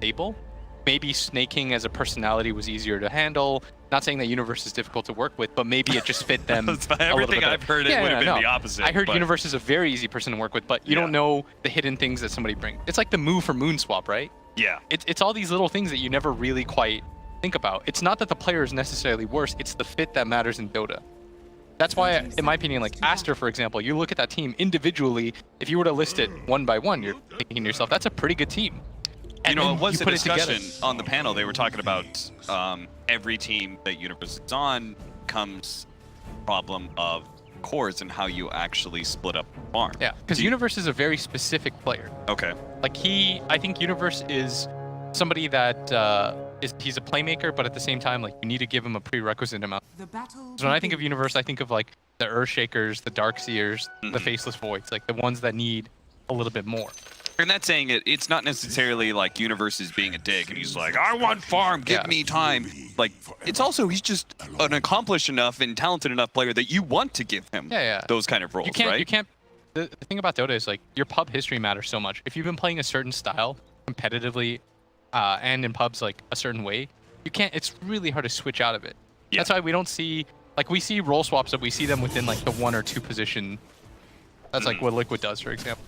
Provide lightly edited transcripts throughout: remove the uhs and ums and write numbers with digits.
stable. Maybe Snake King as a personality was easier to handle. Not saying that Universe is difficult to work with, but maybe it just fit them. Everything I've heard, it would have been the opposite. I heard Universe is a very easy person to work with, but you don't know the hidden things that somebody brings. It's like the move for Moon Swap, right? Yeah. It's all these little things that you never really quite think about. It's not that the player is necessarily worse, it's the fit that matters in Dota. That's why, in my opinion, like Aster, for example, you look at that team individually, if you were to list it one by one, you're thinking to yourself, that's a pretty good team. And it was a discussion on the panel. They were talking about every team that Universe is on comes problem of cores and how you actually split up farm. Yeah, because Universe is a very specific player. Okay. Like I think Universe is somebody that he's a playmaker, but at the same time, like you need to give him a prerequisite amount. So when I think of Universe, I think of like the Earthshakers, the Darkseers, the Faceless Voids, like the ones that need a little bit more. And that's saying it's not necessarily like Universe is being a dick and he's like, I want farm, give me time. Like, it's also, he's just an accomplished enough and talented enough player that you want to give him those kind of roles, right? You can't, the thing about Dota is like, your pub history matters so much. If you've been playing a certain style competitively and in pubs like a certain way, it's really hard to switch out of it. Yeah. That's why we don't see, like we see role swaps, but we see them within like the 1 or 2 position. That's like what Liquid does, for example.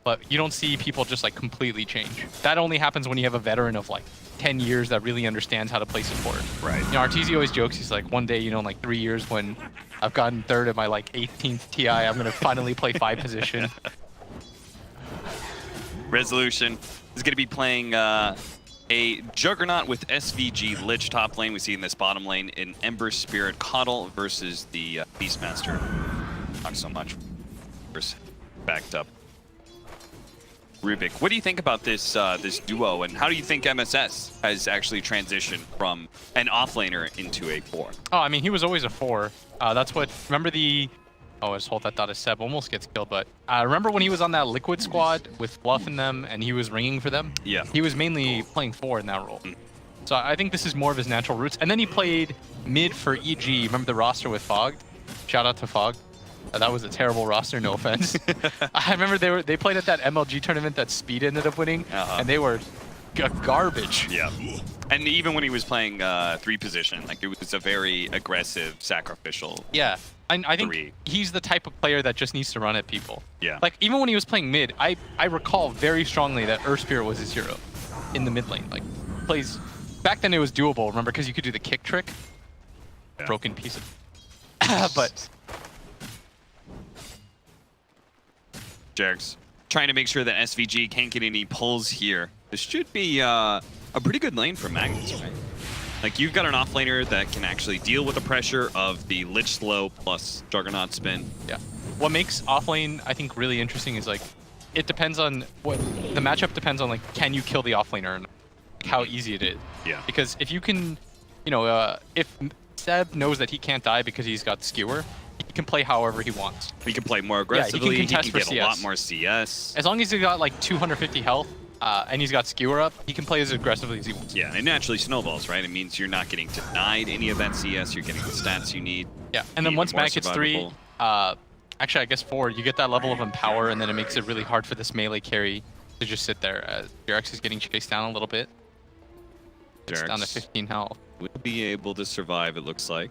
But you don't see people just like completely change. That only happens when you have a veteran of like 10 years that really understands how to play support. Right. You know, Arteezy always jokes, he's like, one day, you know, in like 3 years when I've gotten third at my like 18th TI, I'm going to finally play 5 position. Resolution is going to be playing a Juggernaut with SVG Lich top lane. We see in this bottom lane in Ember Spirit Coddle versus the Beastmaster. Not so much. Backed up. Rubik, what do you think about this this duo, and how do you think MSS has actually transitioned from an offlaner into a 4? Oh, I mean, he was always a 4. That's what, remember the, oh, I just hold that thought as Seb almost gets killed, but remember when he was on that Liquid squad with Fluff in them and he was ringing for them? Yeah. He was mainly playing 4 in that role. So I think this is more of his natural roots. And then he played mid for EG. Remember the roster with Fog? Shout out to Fog. That was a terrible roster, no offense. I remember they played at that MLG tournament that Speed ended up winning, and they were garbage. Yeah. And even when he was playing 3 position, like it was a very aggressive, sacrificial. Yeah. I think he's the type of player that just needs to run at people. Yeah. Like even when he was playing mid, I recall very strongly that Earth Spirit was his hero in the mid lane. Like plays back then it was doable, remember, because you could do the kick trick. Yeah. Broken piece of but Jerks trying to make sure that SVG can't get any pulls here. This should be a pretty good lane for Magnus, right? Like, you've got an offlaner that can actually deal with the pressure of the Lich slow plus Juggernaut spin. Yeah. What makes offlane, I think, really interesting is, like, it depends on what... The matchup depends on, like, can you kill the offlaner and how easy it is. Yeah. Because if you can... You know, if Seb knows that he can't die because he's got Skewer, he can play however he wants. He can play more aggressively, he can get a lot more CS. As long as he's got like 250 health and he's got Skewer up, he can play as aggressively as he wants. Yeah, it naturally snowballs, right? It means you're not getting denied any of that CS, you're getting the stats you need. Yeah, and then once Matt gets 3, actually I guess 4, you get that level of Empower, and then it makes it really hard for this melee carry to just sit there. Jarex is getting chased down a little bit. It's down to 15 health. Will be able to survive, it looks like.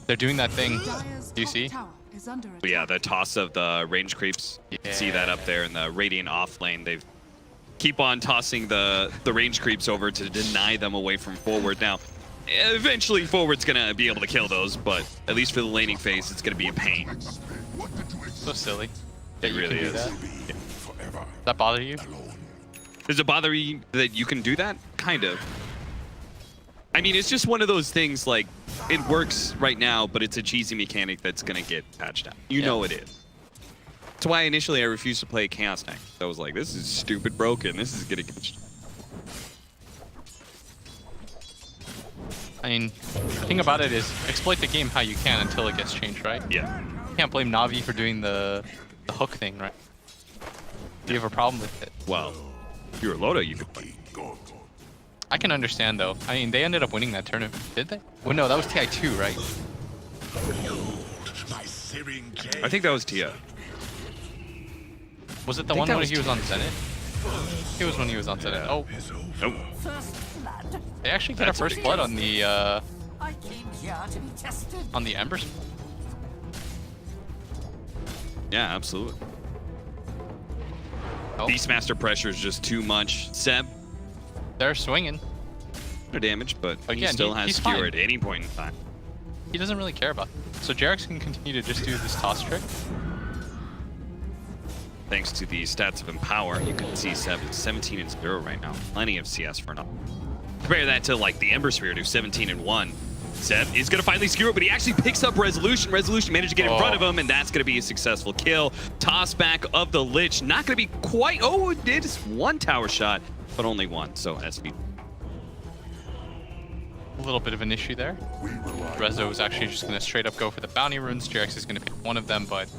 They're doing that thing. Do you see? But yeah, the toss of the range creeps. You can see that up there in the Radiant off lane. They keep on tossing the range creeps over to deny them away from forward. Now, eventually forward's gonna be able to kill those, but at least for the laning phase, it's gonna be a pain. So silly. It really is. That. Yeah. Does that bother you? Does it bother you that you can do that? Kind of. I mean, it's just one of those things, like, it works right now, but it's a cheesy mechanic that's going to get patched out. You know it is. That's why initially I refused to play Chaos Knight. I was like, this is stupid broken. This is getting patched. I mean, the thing about it is, exploit the game how you can until it gets changed, right? Yeah. You can't blame Na'Vi for doing the hook thing, right? Do you have a problem with it? Well, if you're a Loda, you could play. I can understand, though. I mean, they ended up winning that tournament, did they? Well, no, that was TI2, right? I think that was TI. Was it the one where he was on Zenith? It was when he was on Zenith. Oh, Nope. they actually get a first blood on the Embers. Yeah, absolutely. Oh, Beastmaster pressure is just too much. Seb, they're swinging. no damage, but he Again, still has he's Skewer fine. at any point in time. He doesn't really care about it. So Jarex can continue to just do this toss trick. Thanks to the stats of Empower, you can see Seb is 17 and 0 right now. Plenty of CS for now. Compare that to like the Ember Spirit, who's 17 and 1. Seb is going to finally skewer, but he actually picks up Resolution. Resolution managed to get in front of him, and that's going to be a successful kill. Toss back of the Lich. Not going to be quite... Oh, it did. It's one tower shot, but only one. So SV. A little bit of an issue there. Rezo is actually just going to straight up go for the bounty runes. Jarex is going to pick one of them, but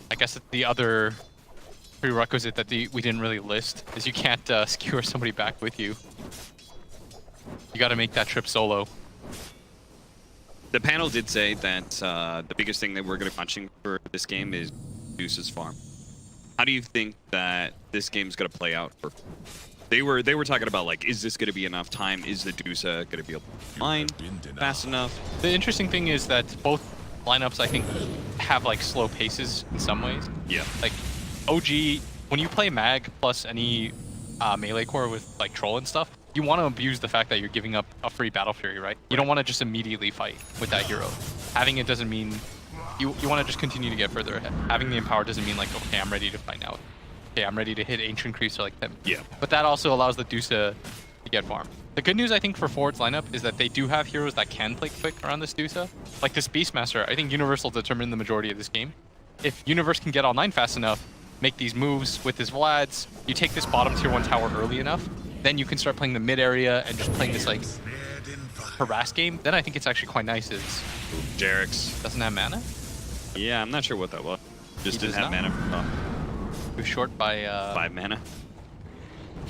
I guess the other prerequisite that we didn't really list is you can't skewer somebody back with you. You got to make that trip solo. The panel did say that the biggest thing that we're going to be punching for this game is Deuce's farm. How do you think that this game's going to play out? They were talking about, like, is this going to be enough time? Is the Deuce going to be able to mine fast enough? The interesting thing is that both lineups, I think, have like slow paces in some ways. Yeah. Like OG, when you play Mag plus any melee core with like Troll and stuff, you want to abuse the fact that you're giving up a free Battle Fury, right? You don't want to just immediately fight with that hero. Having it doesn't mean you want to just continue to get further ahead. Having the Empower doesn't mean like, okay, I'm ready to fight now. Okay, I'm ready to hit Ancient Creeps or like them. Yeah. But that also allows the Deuce to get farm. The good news, I think, for Forward's lineup is that they do have heroes that can play quick around this Deuce. Like this Beastmaster, I think Universe will determine the majority of this game. If Universe can get online fast enough, make these moves with his Vlads, you take this bottom tier 1 tower early enough, then you can start playing the mid area and just playing this like harass game. Then I think it's actually quite nice. Jarex Doesn't have mana? Yeah, I'm not sure what that was. Just He didn't does have not. mana. Too short by 5 mana.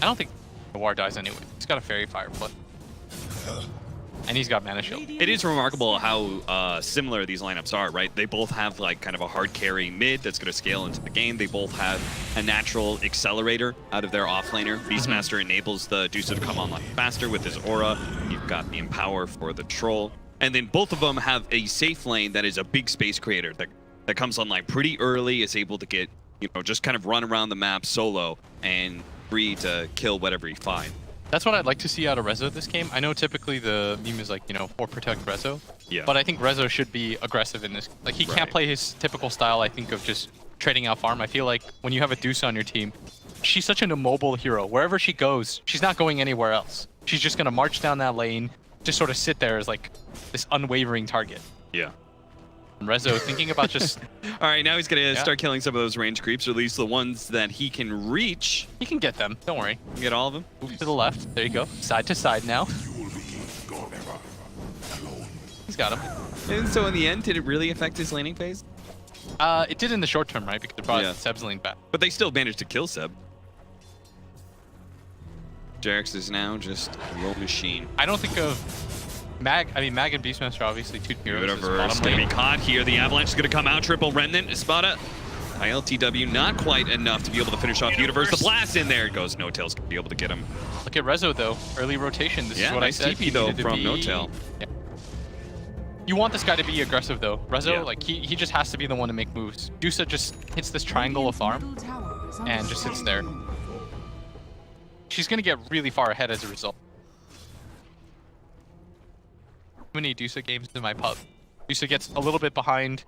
I don't think the War dies anyway. He's got a Fairy Fire Foot. And he's got Mana Shield. It is remarkable how similar these lineups are, right? They both have like kind of a hard carry mid that's going to scale into the game. They both have a natural accelerator out of their offlaner. Beastmaster enables the Deuce to come online faster with his aura. You've got the Empower for the Troll. And then both of them have a safe lane that is a big space creator that comes online pretty early, is able to get, you know, just kind of run around the map solo and free to kill whatever you find. That's what I'd like to see out of Rezo this game. I know typically the meme is like, you know, for protect Rezo. Yeah. But I think Rezo should be aggressive in this. Like, he can't Right. play his typical style, I think, of just trading out farm. I feel like when you have a Deuce on your team, she's such an immobile hero. Wherever she goes, she's not going anywhere else. She's just going to march down that lane, just sort of sit there as like this unwavering target. Yeah. And Rezo thinking about just... All right, now he's going to Yeah. start killing some of those range creeps, or at least the ones that he can reach. He can get them, don't worry. Get all of them. Move to the left, there you go. Side to side now. He's got him. And so in the end, did it really affect his laning phase? It did in the short term, right? Because it brought Yeah. Seb's lane back. But they still managed to kill Seb. Jarex is now just a low machine. I don't think of Mag. I mean, Mag and Beastmaster are obviously two heroes. as Whatever is bottom going to lane. be caught here. The Avalanche is going to come out. Triple Remnant. Espada. iLTW not quite enough to be able to finish off Universe. The blast in there. It goes. No Tail's going to be able to get him. Look at Rezo though. Early rotation. This Yeah, is what nice I said. TP He though needed to from be- No Tail. Yeah. You want this guy to be aggressive though. Rezo, Yeah. like he just has to be the one to make moves. Dusa just hits this triangle of farm and just sits there. She's gonna get really far ahead as a result. Too many Dusa games in my pub. Dusa gets a little bit behind,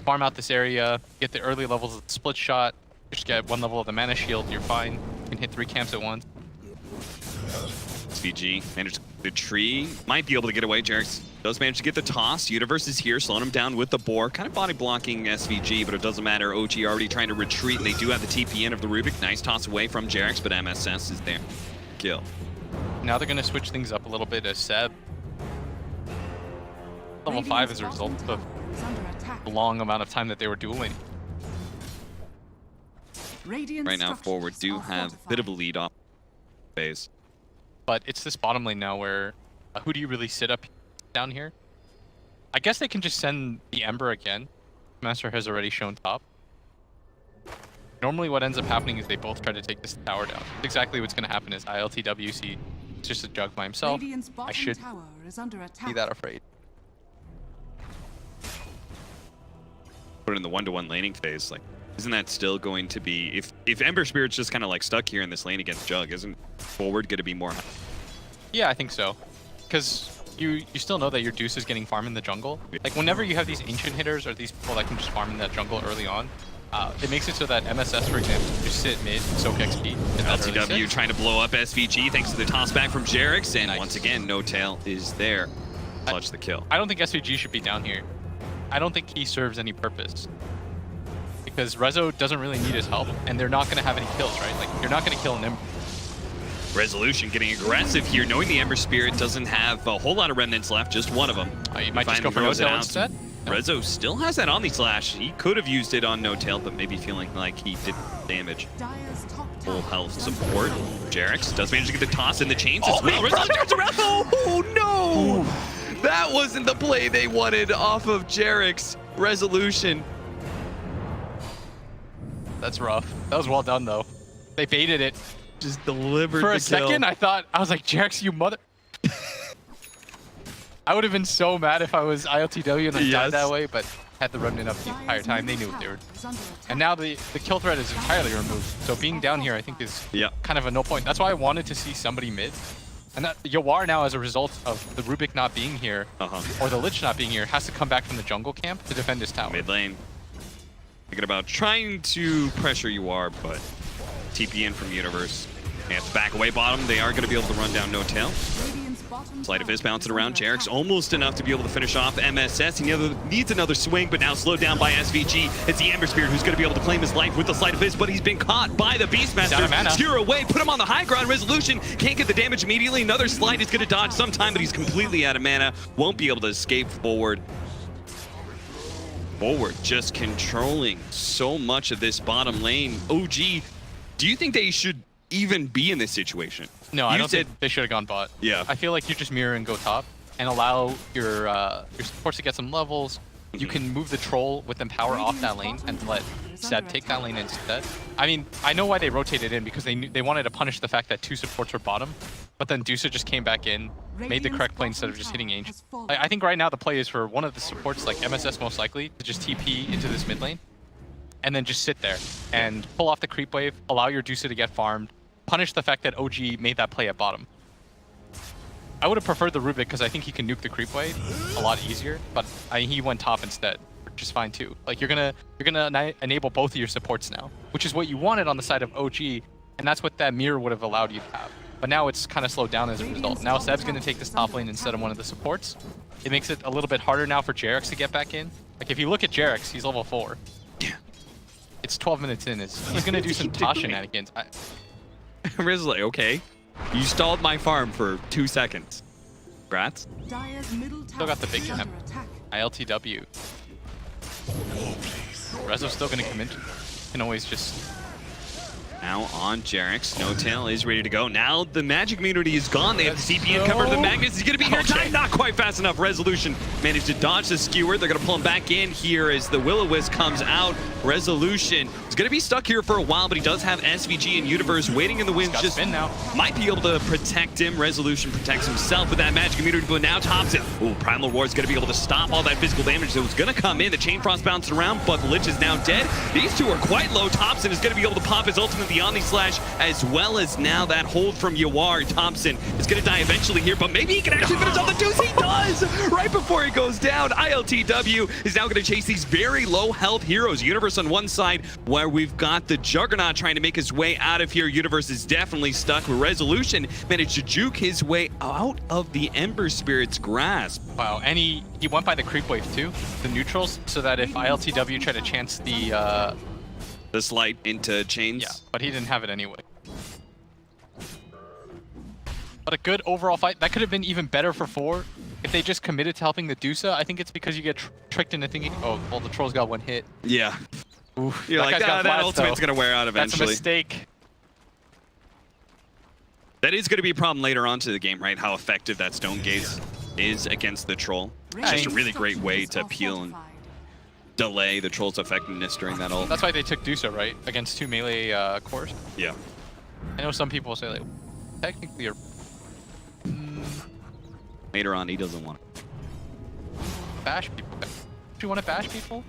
farm out this area, get the early levels of the split shot, just get one level of the mana shield, you're fine. You can hit 3 camps at once. SVG managed the tree. Might be able to get away. Jarex does manage to get the toss. Universe is here, slowing him down with the boar. Kind of body blocking SVG, but it doesn't matter. OG already trying to retreat, and they do have the TP in of the Rubik. Nice toss away from Jarex, but MSS is there. Kill. Now they're gonna switch things up a little bit as Seb. Level 5 as a result of the long amount of time that they were dueling. Right now, forward do have a bit of a lead off phase. But it's this bottom lane now where who do you really sit up down here? I guess they can just send the Ember again Master has already shown top. Normally what ends up happening is they both try to take this tower down. Exactly what's going to happen is iLTW see it's just a jug by himself. I should be that afraid. Put in the 1-to-1 laning phase, like, isn't that still going to be, if Ember Spirit's just kind of like stuck here in this lane against Jug, isn't forward going to be more? Yeah, I think so. Because you still know that your Deuce is getting farmed in the jungle. Like whenever you have these ancient hitters or these people that can just farm in that jungle early on, it makes it so that MSS, for example, can just sit mid, soak XP. LTW trying to blow up SVG thanks to the toss back from Jerix, and Nice. once again, No Tail is there. Clutch the kill. I don't think SVG should be down here. I don't think he serves any purpose. Because Rezo doesn't really need his help, and they're not going to have any kills, right? Like, you're not going to kill an Ember. Resolution getting aggressive here, knowing the Ember Spirit doesn't have a whole lot of remnants left, just one of them. You might just go for Finally No throws it Tail out. instead? Rezo still has that Omni Slash. He could have used it on No Tail, but maybe feeling like he did damage. Full health support. Jerix does manage to get the toss in the chains as well. Rezo turns around. Oh no! That wasn't the play they wanted off of Jerix. Resolution. That's rough. That was well done, though. They baited it. Just delivered For the a second, kill. I was like, Jerix, you mother... I would have been so mad if I was iLTW and I died that way, but had the remnant up the entire time. They knew what they were doing. And now the kill threat is entirely removed. So being down here, I think, is kind of a no point. That's why I wanted to see somebody mid. And that Yawar now, as a result of the Rubik not being here, or the Lich not being here, has to come back from the jungle camp to defend his tower. Mid lane. Thinking about trying to pressure you are, but TP in from Universe. They have to back away bottom. They are going to be able to run down No Tail. Sleight of Fist bouncing around. Jerix almost enough to be able to finish off MSS. He needs another swing, but now slowed down by SVG. It's the Ember Spirit who's going to be able to claim his life with the Sleight of Fist, but he's been caught by the Beastmaster. Steer away, put him on the high ground. Resolution can't get the damage immediately. Another slide is going to dodge sometime, but he's completely out of mana. Won't be able to escape forward. Forward just controlling so much of this bottom lane. OG, do you think they should even be in this situation? No, I don't think they should have gone bot. Yeah. I feel like you just mirror and go top and allow your supports to get some levels. You can move the troll with them power off that lane and let Seb take that lane instead. I mean, I know why they rotated in, because they wanted to punish the fact that two supports were bottom, but then Dusa just came back in, made the correct play instead of just hitting Ancient. I think right now the play is for one of the supports, like MSS most likely, to just TP into this mid lane and then just sit there and pull off the creep wave, allow your Dusa to get farmed, punish the fact that OG made that play at bottom. I would have preferred the Rubik because I think he can nuke the creep wave a lot easier, but he went top instead, which is fine too. Like you're gonna enable both of your supports now, which is what you wanted on the side of OG, and that's what that mirror would have allowed you to have. But now it's kind of slowed down as a result. Now Seb's gonna take this top lane instead of one of the supports. It makes it a little bit harder now for Jerix to get back in. Like if you look at Jerix, he's level 4. Yeah. It's 12 minutes in. He's gonna do some Tosh shenanigans. Riz like, okay, you stalled my farm for 2 seconds. Congrats. Still got the big camp. iLTW. Rezo's still gonna come in. Can always just... Now on Jerix. No Tail is ready to go. Now the magic immunity is gone. They have the CP and cover the Magnus. He's going to be here in time. Not quite fast enough. Resolution managed to dodge the skewer. They're going to pull him back in here as the Will-O-Wisp comes out. Resolution is going to be stuck here for a while, but he does have SVG and Universe waiting in the wings. Just now. Might be able to protect him. Resolution protects himself with that magic immunity, but now Thompson. Ooh, Primal War is going to be able to stop all that physical damage that was going to come in. The Chain Frost bouncing around, but the Lich is now dead. These two are quite low. Thompson is going to be able to pop his ultimate, the Omni Slash, as well as now that hold from Yawar. Thompson is going to die eventually here, but maybe he can actually finish off the deuce. He does! Right before he goes down, iLTW is now going to chase these very low health heroes. Universe on one side, where we've got the Juggernaut trying to make his way out of here. Universe is definitely stuck. Resolution managed to juke his way out of the Ember Spirit's grasp. Wow, and he went by the creep wave too, the neutrals, so that if iLTW tried to chance the slight into chains. Yeah, but he didn't have it anyway. But a good overall fight. That could have been even better for 4 if they just committed to helping the Dusa. I think it's because you get tricked into thinking, oh, well, the troll's got one hit. Yeah. Oof, You're like, that ultimate's going to wear out eventually. That's a mistake. That is going to be a problem later on to the game, right? How effective that Stone Gaze is against the troll. It's just a really great way to peel and delay the troll's effectiveness during that ult. That's why they took Dusa, right? Against 2 melee cores. Yeah. I know some people say, like, technically you're... Later on, he doesn't want it. Bash people. Do you want to bash people?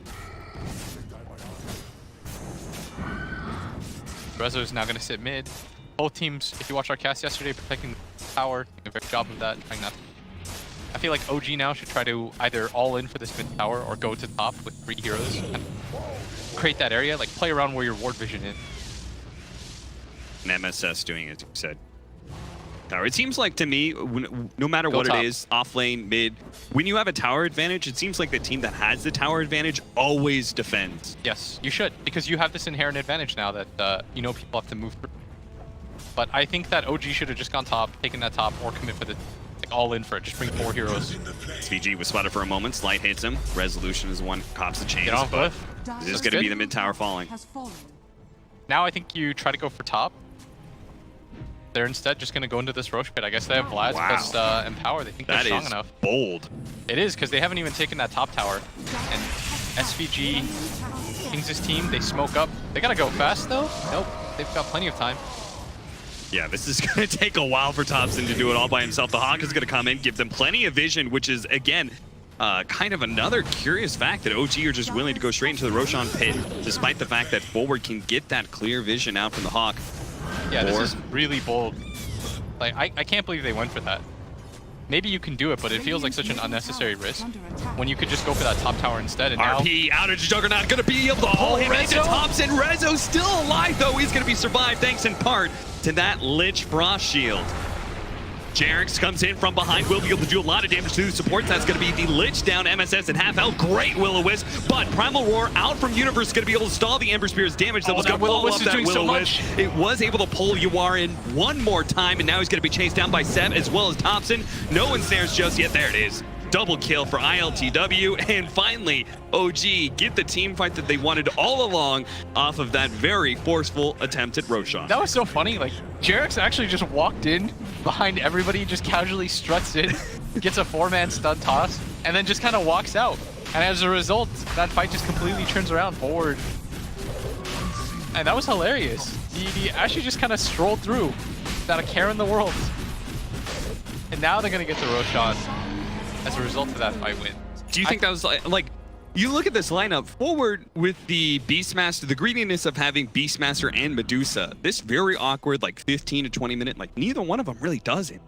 Rezo is now going to sit mid. Both teams, if you watched our cast yesterday, protecting the tower, doing a great job of that. Trying not to... I feel like OG now should try to either all in for this mid tower or go to top with 3 heroes and create that area, like play around where your ward vision is. And MSS doing as you said. Tower. It seems like to me, no matter what top. it is, off lane, mid, when you have a tower advantage, it seems like the team that has the tower advantage always defends. Yes, you should, because you have this inherent advantage now that you know people have to move through. But I think that OG should have just gone top, taken that top, or commit for the all in for it. Just bring 4 heroes. SVG was spotted for a moment. Slight hits him. Resolution is the one cops the chains. Get off But Glyph. this is going to be the mid tower falling. Now I think you try to go for top. They're instead just going to go into this Roche pit. I guess they have Vlad's plus Empower. They think they're strong enough. Bold. It is, because they haven't even taken that top tower. And SVG, Kings' team, they smoke up. They got to go fast, though. Nope, they've got plenty of time. Yeah, this is going to take a while for Thompson to do it all by himself. The Hawk is going to come in, give them plenty of vision, which is, again, kind of another curious fact that OG are just willing to go straight into the Roshan pit, despite the fact that Forward can get that clear vision out from the Hawk. Yeah, this is really bold. Like, I can't believe they went for that. Maybe you can do it, but it feels like such an unnecessary risk when you could just go for that top tower instead. And RP out of Juggernaut, going to be able to pull him into Thompson. Rezo still alive, though. He's going to be survived thanks in part to that Lich Frost Shield. Jarex comes in from behind, will be able to do a lot of damage to the supports. That's going to be the Lich down, MSS and half health. Great Will-O-Wisp, but Primal Roar out from Universe is going to be able to stall the Ember Spear's damage that was going to follow up that Will-O-Wisp. It was able to pull UR in one more time, and now he's going to be chased down by Seb as well as Thompson. No ensnares just yet. There it is. Double kill for iLTW, and finally, OG get the team fight that they wanted all along off of that very forceful attempt at Roshan. That was so funny. Like, Jarex actually just walked in behind everybody, just casually struts in, gets a 4-man stun toss, and then just kind of walks out. And as a result, that fight just completely turns around forward. And that was hilarious. He actually just kind of strolled through without a care in the world. And now they're going to get the Roshan as a result of that fight win. Do you think that was like you look at this lineup Forward with the Beastmaster, the greediness of having Beastmaster and Medusa, this very awkward like 15 to 20 minute, like neither one of them really does it.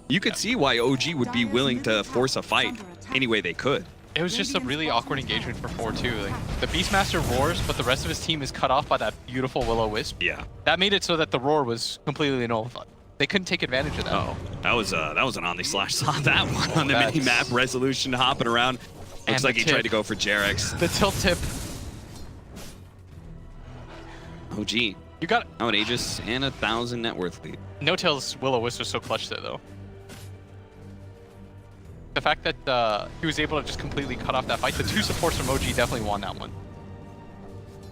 You could see why OG would be willing to force a fight any way they could. It was just a really awkward engagement for 4-2. Like, the Beastmaster roars, but the rest of his team is cut off by that beautiful Will-O-Wisp. Yeah. That made it so that the roar was completely nullified. They couldn't take advantage of that. Oh, that was an Omni Slash. Saw that one on the mini map. Resolution hopping around. Looks like he tried to go for Jarex. The tilt tip. OG. You got out Aegis and 1,000 net worth lead. No-Tail's Will-O-Wisp was so clutch there, though. The fact that he was able to just completely cut off that fight. The 2 supports from OG definitely won that one.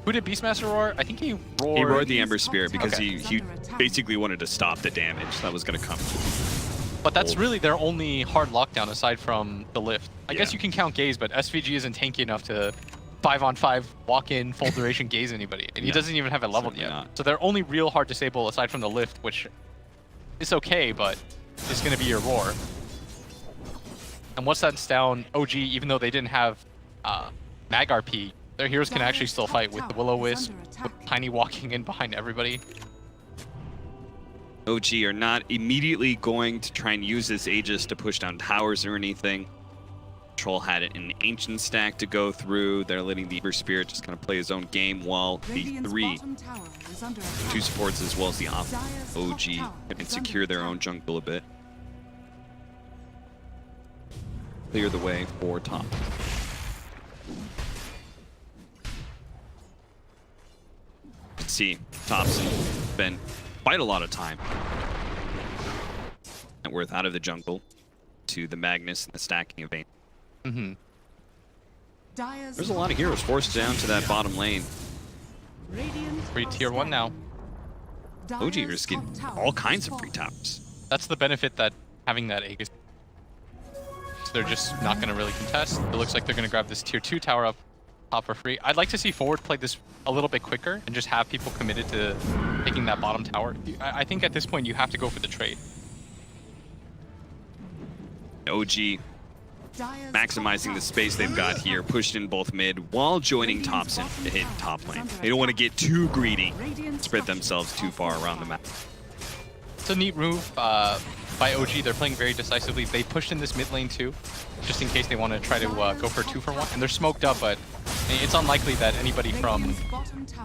Who did Beastmaster roar? I think he roared... He roared the Ember Spirit because he basically wanted to stop the damage that was going to come. But that's really their only hard lockdown aside from the lift. I guess you can count Gaze, but SVG isn't tanky enough to 5-on-5 walk in full duration Gaze anybody. And he doesn't even have it leveled yet. Not. So their only real hard disable aside from the lift, which is okay, but is going to be your roar. And once that's down, OG, even though they didn't have Mag RP, their heroes can actually still fight with the Will-O-Wisp, with Tiny walking in behind everybody. OG are not immediately going to try and use this Aegis to push down towers or anything. Troll had an Ancient stack to go through. They're letting the Ember Spirit just kind of play his own game while the 2 supports as well as the OG can secure their own jungle a bit. Clear the way for top. See, Thompson spent quite a lot of time. Net worth out of the jungle to the Magnus and the stacking of Vayne. There's a lot of heroes forced down to that bottom lane. Free tier 1 now. OG are just getting all kinds of free towers. That's the benefit that having that Aegis. So they're just not going to really contest. It looks like they're going to grab this tier 2 tower up top for free. I'd like to see Forward play this a little bit quicker and just have people committed to taking that bottom tower. I think at this point you have to go for the trade. OG maximizing the space they've got here, pushed in both mid while joining Thompson to hit top lane. They don't want to get too greedy, spread themselves too far around the map. It's a neat move by OG. They're playing very decisively. They pushed in this mid lane too, just in case they want to try to go for a 2-for-1. And they're smoked up, but it's unlikely that anybody from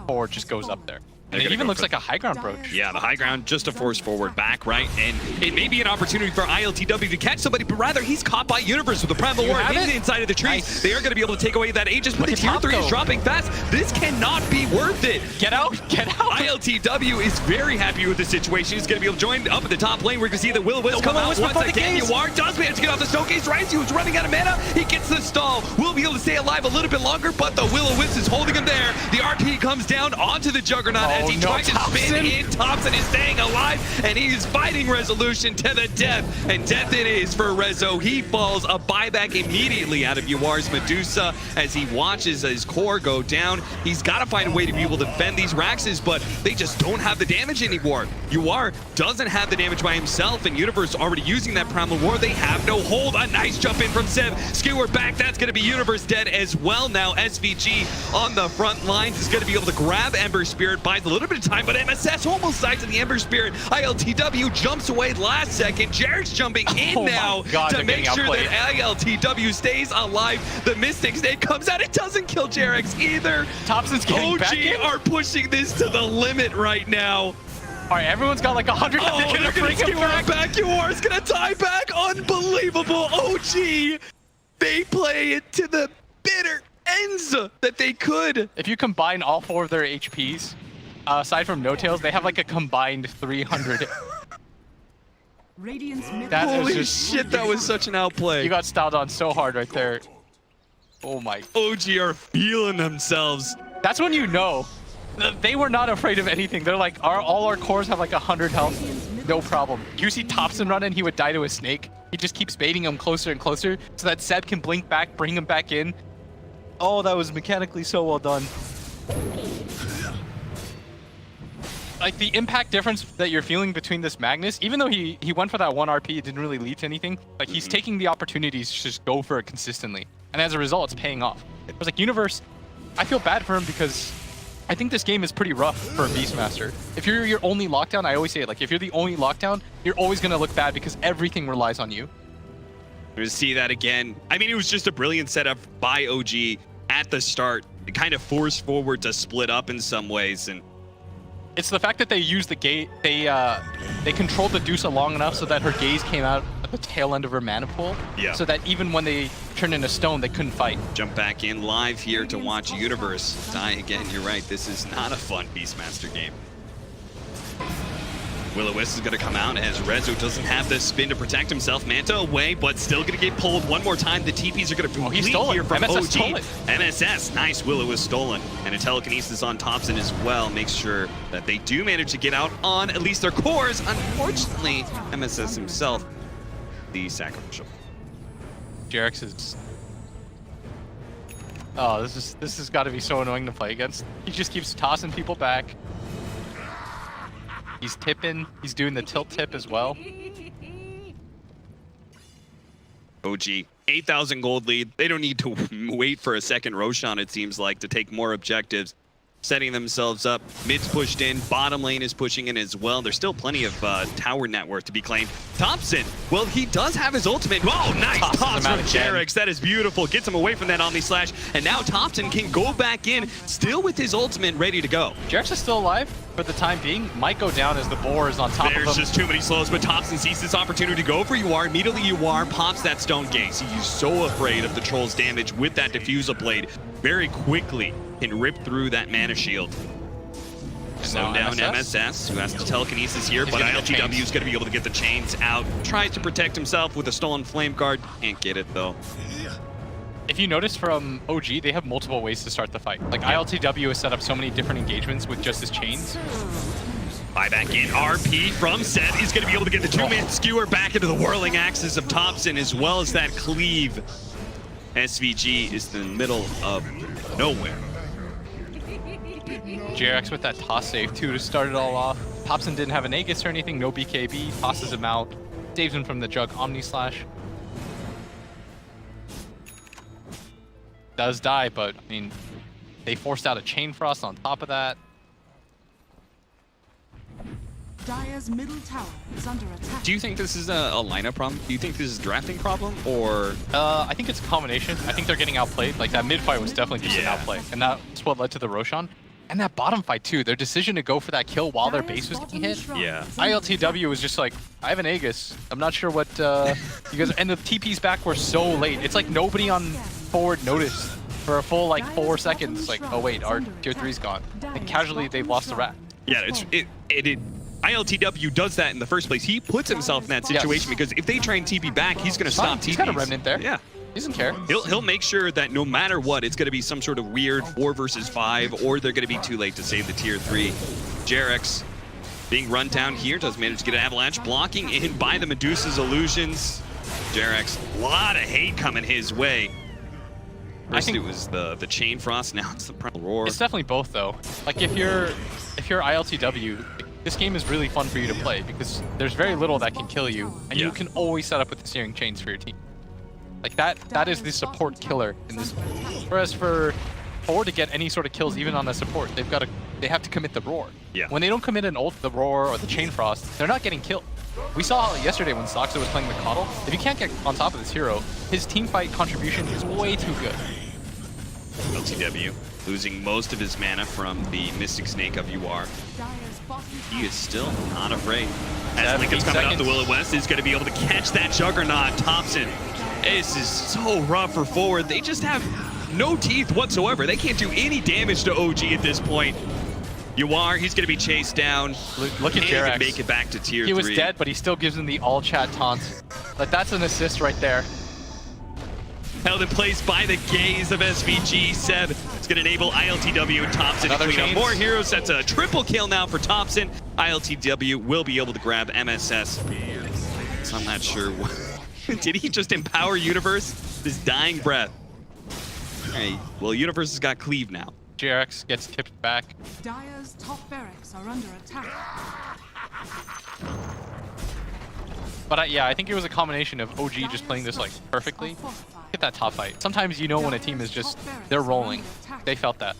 Forward just goes up there. And it even looks like a high ground approach. Yeah, the high ground, just a force forward back, right? And it may be an opportunity for iLTW to catch somebody, but rather he's caught by Universe with the Primal War hidden inside of the tree. Nice. They are going to be able to take away that Aegis, but the tier 3 is dropping fast. This cannot be worth it. Get out, get out. iLTW is very happy with the situation. He's going to be able to join up at the top lane. We're going to see the Will come out once again. Yuar does manage to get off the Showcase. Rice, who's running out of mana. He gets the stall. Will be able to stay alive a little bit longer, but the Will-O-Wisp is holding him there. The RP comes down onto the Juggernaut as he tries to spin in. Thompson is staying alive, and he is fighting Resolution to the death. And death it is for Rezo. He falls, a buyback immediately out of Yuar's Medusa as he watches his core go down. He's got to find a way to be able to defend these Raxes, but they just don't have the damage anymore. Yuar doesn't have the damage by himself, and Universe already using that Primal War. They have no hold. A nice jump in from Sev. Skewer back. That's going to be Universe dead as well. Now SVG on the front lines is going to be able to grab Ember Spirit. Buys a little bit of time, but MSS almost sides of the Ember Spirit. iLTW jumps away last second. Jarek's jumping in now to make sure that iLTW stays alive. The Mystic Snake comes out. It doesn't kill Jarek's either. Thompson's getting back in. OG are pushing this to the limit right now. All right, everyone's got like 100. Oh, they're going to skewer back. Yuar's going to tie back. Unbelievable. OG, they play it to the bitter ends that they could. If you combine all 4 of their HPs, aside from No Tails, they have like a combined 300. Holy shit, that was such an outplay. You got styled on so hard right there. Oh my. OG are feeling themselves. That's when you know. They were not afraid of anything. They're like, all our cores have like 100 health. No problem. You see Thompson run in, he would die to a snake. He just keeps baiting him closer and closer so that Seb can blink back, bring him back in. Oh, that was mechanically so well done. Like the impact difference that you're feeling between this Magnus, even though he went for that 1 RP, it didn't really lead to anything. Like he's taking the opportunities to just go for it consistently. And as a result, it's paying off. It was like Universe, I feel bad for him because I think this game is pretty rough for a Beastmaster. If you're your only lockdown, I always say it, like if you're the only lockdown, you're always gonna look bad because everything relies on you. We're gonna see that again. I mean, it was just a brilliant setup by OG at the start. It kind of forced Forward to split up in some ways, and it's the fact that they used the gate. They controlled the Medusa long enough so that her gaze came out at the tail end of her mana pool. Yeah. So that even when they turned into stone, they couldn't fight. Jump back in live here to watch Universe die again. You're right. This is not a fun Beastmaster game. Will-O-Wisp is going to come out as Rezo doesn't have the spin to protect himself. Manta away, but still going to get pulled one more time. The TPs are going to he stole here it. from MSS OG. stole it. MSS, nice. Will-O-Wisp stolen. And a telekinesis on Thompson as well makes sure that they do manage to get out on at least their cores. Unfortunately, MSS himself, the sacrificial. Jarek's is... Oh, this has got to be so annoying to play against. He just keeps tossing people back. He's tipping. He's doing the tilt tip as well. OG, 8,000 gold lead. They don't need to wait for a second Roshan, it seems like, to take more objectives. Setting themselves up. Mid's pushed in. Bottom lane is pushing in as well. There's still plenty of tower net worth to be claimed. Thompson, well, he does have his ultimate. Oh, nice toss from Jarek's. That is beautiful. Gets him away from that Omni Slash. And now Thompson can go back in, still with his ultimate ready to go. Jarek's is still alive for the time being. Might go down as the boar is on top of him. There's just too many slows, but Thompson sees this opportunity to go for Yuar. Immediately Yuar pops that stone gaze. He's so afraid of the troll's damage with that diffusal blade. Very quickly can rip through that mana shield. Slow down MSS, who has to telekinesis here, but iLTW is going to be able to get the chains out. Tries to protect himself with a stolen flame guard. Can't get it though. If you notice from OG, they have multiple ways to start the fight. Like iLTW has set up so many different engagements with just his chains. Buyback in RP from Seth. He's going to be able to get the 2-man skewer back into the whirling axes of Thompson, as well as that cleave. SVG is in the middle of nowhere. JRX with that toss save too to start it all off. Thompson didn't have an Aegis or anything, no BKB, tosses him out, saves him from the Jug Omni Slash. Does die, but I mean, they forced out a Chain Frost on top of that. Dire's middle tower is under attack. Do you think this is a lineup problem? Do you think this is a drafting problem, or? I think it's a combination. I think they're getting outplayed. Like that mid fight was definitely just an outplay, and that's what led to the Roshan. And that bottom fight too. Their decision to go for that kill while their base was getting hit. Yeah. iLTW was just like, I have an Aegis. I'm not sure what you guys. And the TPs back were so late. It's like nobody on forward noticed for a full like 4 seconds. Like, oh wait, our tier 3's gone. And casually they've lost the rat. Yeah, iLTW does that in the first place. He puts himself in that situation because if they try and TP back, he's going to stop TPs. He's got a remnant there. Yeah. He doesn't care. He'll make sure that no matter what, it's going to be some sort of weird 4 versus 5, or they're going to be too late to save the tier 3. JRX being run down here, does manage to get an avalanche, blocking in by the Medusa's illusions. JRX, a lot of hate coming his way. First it was the Chain Frost, now it's the Primal Roar. It's definitely both though. Like if you're iLTW, this game is really fun for you to play because there's very little that can kill you, and you can always set up with the Searing Chains for your team. Like that is the support killer in this. Whereas for forward to get any sort of kills, even on a support, they have to commit the Roar. Yeah. When they don't commit an ult, the Roar, or the Chain Frost, they're not getting killed. We saw yesterday when Soxa was playing the Coddle. If you can't get on top of this hero, his team fight contribution is way too good. LTW losing most of his mana from the Mystic Snake of UR. He is still not afraid. As Lincoln's coming up, the Will-O-Wisp is going to be able to catch that Juggernaut. Thompson. This is so rough for forward. They just have no teeth whatsoever. They can't do any damage to OG at this point. UR, he's going to be chased down. Look at JRX. Make it back to tier 3. He was dead, but he still gives him the all-chat taunt. Like, that's an assist right there. Held in place by the gaze of SVG. Seb is going to enable iLTW and Thompson to clean up more heroes. That's a triple kill now for Thompson. iLTW will be able to grab MSS. So I'm not sure what. Did he just empower Universe? This dying breath. Hey, well, Universe has got cleave now. JRX gets tipped back. Dire's top barracks are under attack. But yeah, I think it was a combination of OG just playing this like perfectly. Get that top fight. Sometimes you know when a team is just, they're rolling. They felt that.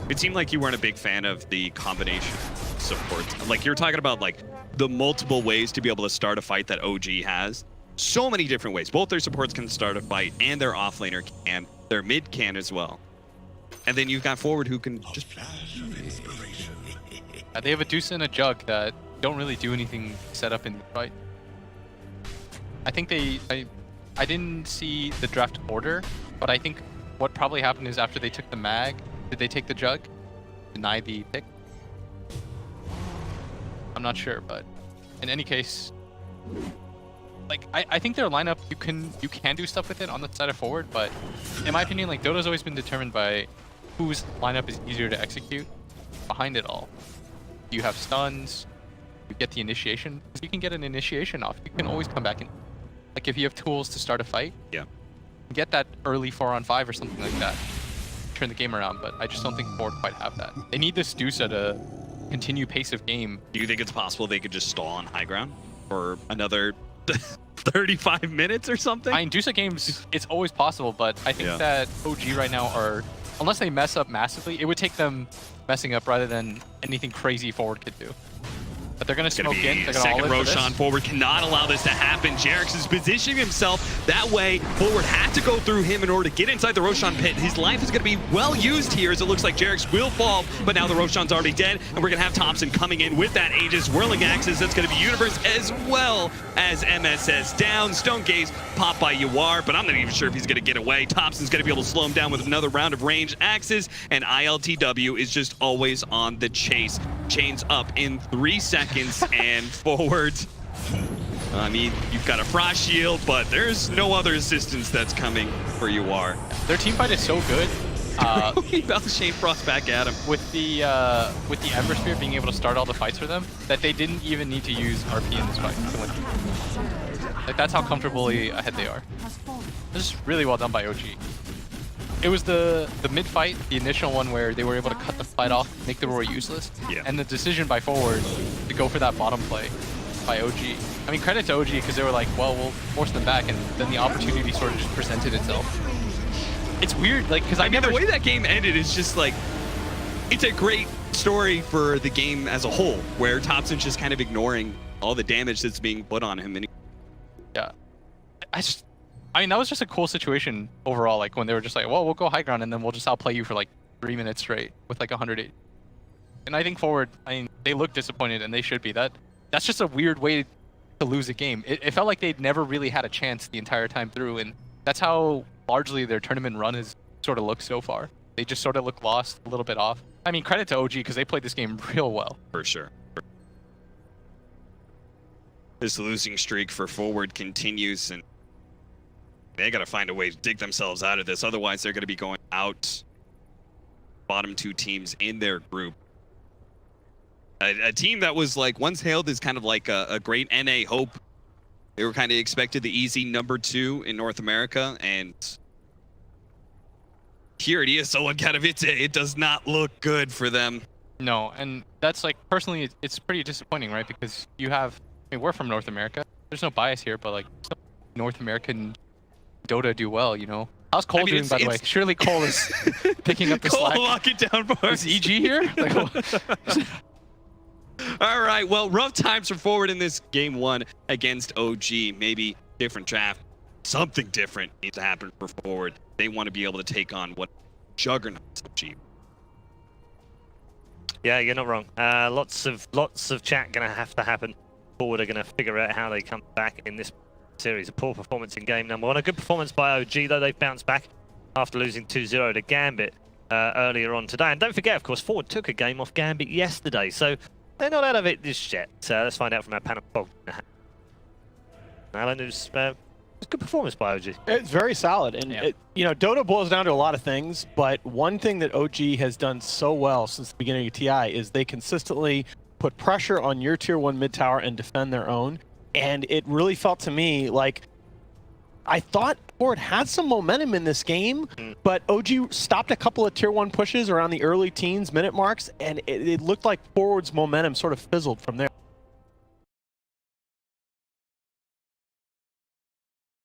It seemed like you weren't a big fan of the combination support. Like, you're talking about like the multiple ways to be able to start a fight that OG has. So many different ways. Both their supports can start a fight, and their offlaner can. Their mid can as well. And then you've got forward who can just... They have a Deuce and a Jug that don't really do anything set up in the fight. I think I didn't see the draft order, but I think what probably happened is after they took the mag, did they take the Jug? Deny the pick? I'm not sure, but in any case, like I think their lineup, you can do stuff with it on the side of forward, but in my opinion, like Dota's always been determined by whose lineup is easier to execute behind it all. You have stuns, you get the initiation. If you can get an initiation off, you can always come back in. Like if you have tools to start a fight, get that early 4-on-5 or something like that. Turn the game around, but I just don't think forward quite have that. They need this Dusa to continue pace of game. Do you think it's possible they could just stall on high ground for another 35 minutes or something? I mean, Dusa games, it's always possible, but I think that OG right now are, unless they mess up massively, it would take them messing up rather than anything crazy forward could do. But they're going to smoke in. They're going to all in for this. Second Roshan forward cannot allow this to happen. JRX is positioning himself that way. Forward had to go through him in order to get inside the Roshan pit. His life is going to be well used here as it looks like JRX will fall, but now the Roshan's already dead, and we're going to have Thompson coming in with that Aegis, whirling axes. That's going to be Universe as well as MSS down. Stone Gaze popped by UR, but I'm not even sure if he's going to get away. Thompson's going to be able to slow him down with another round of ranged axes, and iLTW is just always on the chase. Chains up in 3 seconds and forward. I mean, you've got a Frost Shield, but there's no other assistance that's coming for UR. Their team fight is so good. He bounced Chain Frost back at him. With the Ember Spear being able to start all the fights for them, that they didn't even need to use RP in this fight to win. Like that's how comfortably ahead they are. Has fallen. This is really well done by OG. It was the mid fight, the initial one where they were able to cut the fight off, make the roar useless, Yeah. and the decision by Forward to go for that bottom play by OG. I mean, credit to OG because they were like, well, we'll force them back, and then the opportunity sort of just presented itself. It's weird, like, because I I mean, never. the way that game ended is just like, it's a great story for the game as a whole, where Thompson's just kind of ignoring all the damage that's being put on him. And Yeah. I mean, that was just a cool situation overall, like when they were just like, well, we'll go high ground and then we'll just outplay you for like 3 minutes straight with like 108. And I think Forward, I mean, they look disappointed and they should be. That's just a weird way to lose a game. It felt like they'd never really had a chance the entire time through, and that's how largely their tournament run has sort of looked so far. They just sort of look lost, a little bit off. I mean, credit to OG because they played this game real well. for sure. This losing streak for Forward continues, and they got to find a way to dig themselves out of this. Otherwise, they're going to be going out bottom 2 teams in their group. A team that was like once hailed as kind of like a great NA hope. They were kind of expected the easy number 2 in North America, and here at ESL and Katowice, it does not look good for them. No, and that's like, personally, it's pretty disappointing, right? Because you have, I mean, we're from North America. There's no bias here, but like, North American Dota do well, you know? How's Cole doing, by the way? Surely Cole is picking up the Cole, slack. lock it down for us. Is EG here? Like, All right, well, rough times for Forward in this game 1 against OG. Maybe different draft. Something different needs to happen for Forward. They want to be able to take on what juggernauts OG. Yeah, you're not wrong. Lots of chat gonna have to happen. Forward are gonna figure out how they come back in this series. A poor performance in game number 1. A good performance by OG, though. They've bounced back after losing 2-0 to Gambit earlier on today. And don't forget, of course, Forward took a game off Gambit yesterday, so they're not out of it just yet. Let's find out from our panel. Alan, it was a good performance by OG. It's very solid, and Yeah. you know, Dota boils down to a lot of things, but one thing that OG has done so well since the beginning of TI is they consistently put pressure on your tier 1 mid tower and defend their own, and it really felt to me like I thought Forward had some momentum in this game, but OG stopped a couple of tier 1 pushes around the early teens minute marks, and it looked like Forward's momentum sort of fizzled from there.